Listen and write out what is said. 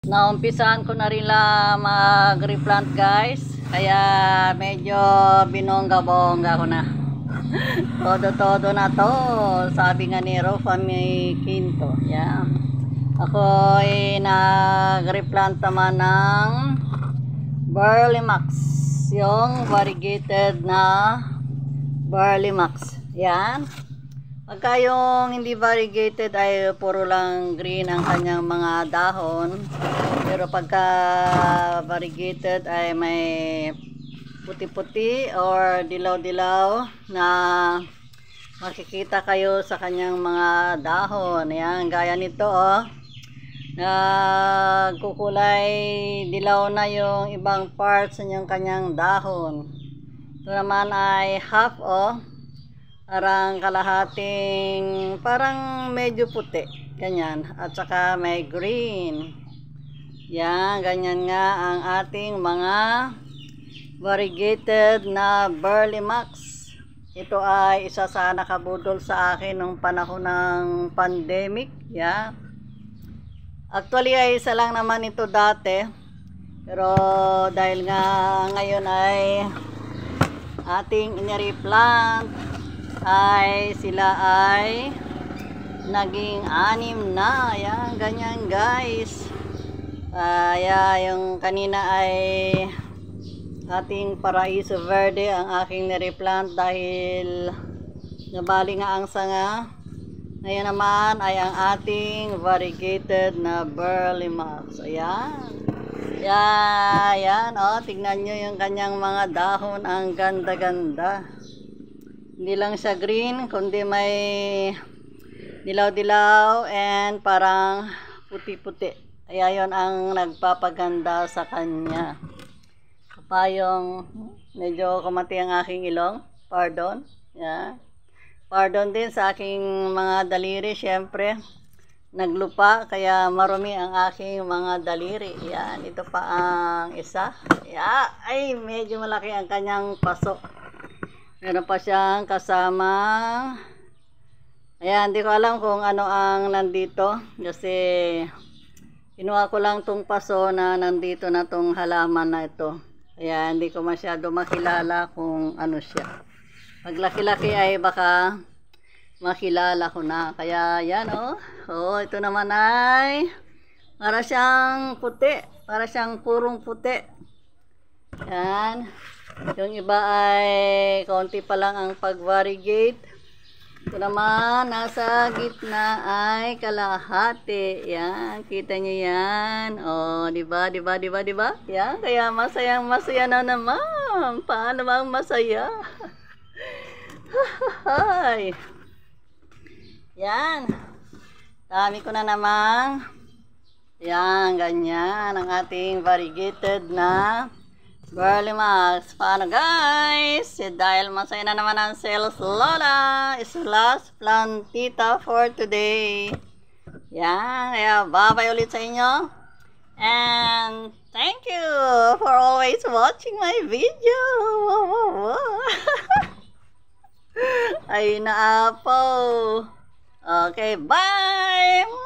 Naumpisahan ko na rin lang mag-replant guys. Kaya medyo binongga-bongga ko na. Todo-todo na to. Sabi nga ni Rofa may Quinto. Yan. Ako ay nag-replant naman ng Burley Max. Yung variegated na Burley Max. Yan. Pagka yung hindi variegated ay puro lang green ang kanyang mga dahon. Pero pagka variegated ay may puti-puti or dilaw-dilaw na makikita kayo sa kanyang mga dahon. Yan, gaya nito oh. Nagkukulay dilaw na yung ibang parts ng kanyang dahon. Ito naman ay half oh. Parang kalahating, parang medyo puti. Ganyan. At saka may green. Yan, ganyan nga ang ating mga variegated na Burley Max. Ito ay isa sa nakabudol sa akin nung panahon ng pandemic. Yan. Actually ay isa lang naman ito dati. Pero dahil nga ngayon ay ating inireplant, ay sila ay naging 6 na. Ayan, ganyan guys. Yung kanina ay ating Paraiso Verde ang aking nireplant dahil nabali nga ang sanga. Ngayon naman ay ang ating variegated na Burley Max. Ayan. Ayan, oh, tignan nyo yung kanyang mga dahon. Ang ganda-ganda. Hindi lang siya green, kundi may dilaw-dilaw and parang puti-puti. Kaya yun ang nagpapaganda sa kanya. Pa yung medyo kumati ang aking ilong. Pardon. Yeah. Pardon din sa aking mga daliri. Siyempre, naglupa kaya marumi ang aking mga daliri. Yan, ito pa ang isa. Yeah. Ay, medyo malaki ang kanyang paso. Meron pa siyang kasama. Ayan, hindi ko alam kung ano ang nandito. Kasi kinuha ko lang tong paso na nandito na tong halaman na ito. Kaya hindi ko masyado makilala kung ano siya. Pag laki-laki ay baka makilala ko na. Kaya yan oh. Oh, ito naman ay para siyang puti. Para siyang purong puti. Yan. Yung iba ay konti pa lang ang pag-variegate. Ito naman, nasa gitna ay kalahati. Yan, kita nyo yan. O, diba? Yan, kaya masaya na naman. Paano bang masaya? Yan. Dami ko na naman. Yan, ganyan ang ating variegated na Burley Max. Paano guys? Dahil masaya na naman ang sales lola, is last plantita for today. Yan. Kaya bye-bye ulit sa inyo. And thank you for always watching my video. Ay na po. Okay, bye!